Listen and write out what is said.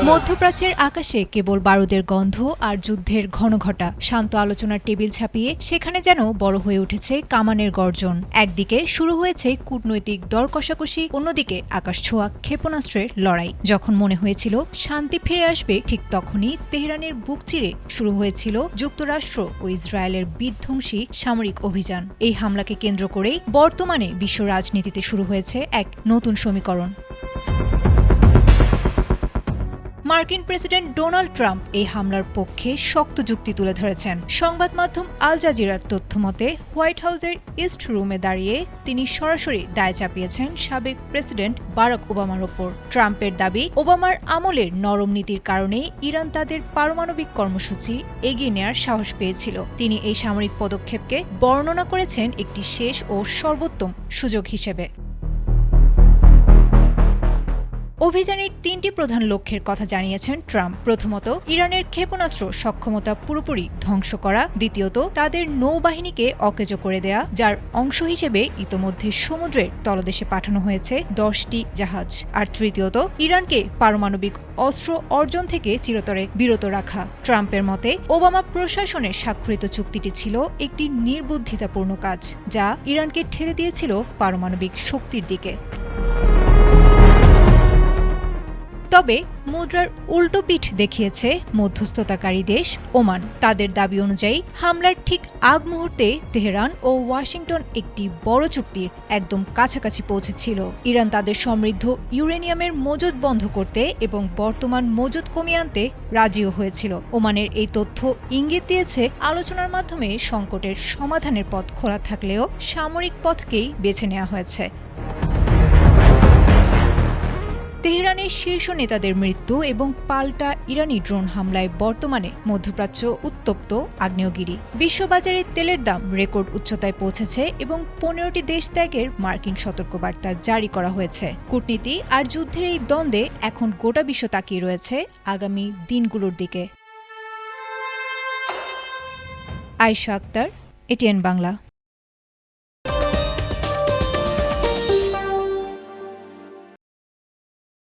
মধ্যপ্রাচ্যের আকাশে কেবল বারুদের গন্ধ আর যুদ্ধের ঘনঘটা। শান্ত আলোচনার টেবিল ছাপিয়ে সেখানে যেন বড় হয়ে উঠেছে কামানের গর্জন। একদিকে শুরু হয়েছে কূটনৈতিক দর কষাকষি, অন্যদিকে আকাশছোঁয়া ক্ষেপণাস্ত্রের লড়াই। যখন মনে হয়েছিল শান্তি ফিরে আসবে, ঠিক তখনই তেহরানের বুক চিরে শুরু হয়েছিল যুক্তরাষ্ট্র ও ইসরায়েলের বিধ্বংসী সামরিক অভিযান। এই হামলাকে কেন্দ্র করেই বর্তমানে বিশ্ব রাজনীতিতে শুরু হয়েছে এক নতুন সমীকরণ। মার্কিন প্রেসিডেন্ট ডোনাল্ড ট্রাম্প এই হামলার পক্ষে শক্ত যুক্তি তুলে ধরেছেন। সংবাদ মাধ্যম আল জাজিরার তথ্যমতে হোয়াইট হাউসের ইস্ট রুমে দাঁড়িয়ে তিনি সরাসরি দায় চাপিয়েছেন সাবেক প্রেসিডেন্ট বারাক ওবামার ওপর। ট্রাম্পের দাবি, ওবামার আমলের নরম নীতির কারণেই ইরান তাদের পারমাণবিক কর্মসূচি এগিয়ে নেয়ার সাহস পেয়েছিল। তিনি এই সামরিক পদক্ষেপকে বর্ণনা করেছেন একটি শেষ ও সর্বোত্তম সুযোগ হিসেবে। অভিযানের ৩টি প্রধান লক্ষ্যের কথা জানিয়েছেন ট্রাম্প। প্রথমত, ইরানের ক্ষেপণাস্ত্র সক্ষমতা পুরোপুরি ধ্বংস করা। দ্বিতীয়ত, তাদের নৌবাহিনীকে অকেজো করে দেয়া, যার অংশ হিসেবে ইতোমধ্যে সমুদ্রের তলদেশে পাঠানো হয়েছে 10টি জাহাজ। আর তৃতীয়ত, ইরানকে পারমাণবিক অস্ত্র অর্জন থেকে চিরতরে বিরত রাখা। ট্রাম্পের মতে, ওবামা প্রশাসনের স্বাক্ষরিত চুক্তিটি ছিল একটি নির্বুদ্ধিতাপূর্ণ কাজ, যা ইরানকে ঠেলে দিয়েছিল পারমাণবিক শক্তির দিকে। তবে মুদ্রার উল্টো পিঠ দেখিয়েছে মধ্যস্থতাকারী দেশ ওমান। তাদের দাবি অনুযায়ী হামলার ঠিক আগ মুহূর্তে তেহরান ও ওয়াশিংটন একটি বড় চুক্তির একদম কাছাকাছি পৌঁছেছিল। ইরান তাদের সমৃদ্ধ ইউরেনিয়ামের মজুদ বন্ধ করতে এবং বর্তমান মজুদ কমিয়ে আনতে রাজিও হয়েছিল। ওমানের এই তথ্য ইঙ্গিত দিয়েছে আলোচনার মাধ্যমে সংকটের সমাধানের পথ খোলা থাকলেও সামরিক পথকেই বেছে নেওয়া হয়েছে। তেহরানের শীর্ষ নেতাদের মৃত্যু এবং পাল্টা ইরানি ড্রোন হামলায় বর্তমানে মধ্যপ্রাচ্য উত্তপ্ত আগ্নেয়গিরি। বিশ্ববাজারে তেলের দাম রেকর্ড উচ্চতায় পৌঁছেছে এবং 15টি দেশ ত্যাগের মার্কিন সতর্কবার্তা জারি করা হয়েছে। কূটনীতি আর যুদ্ধের এই দ্বন্দ্বে এখন গোটা বিশ্ব তাকিয়ে রয়েছে আগামী দিনগুলোর দিকে। আয়েশা আক্তার, এটিএন বাংলা।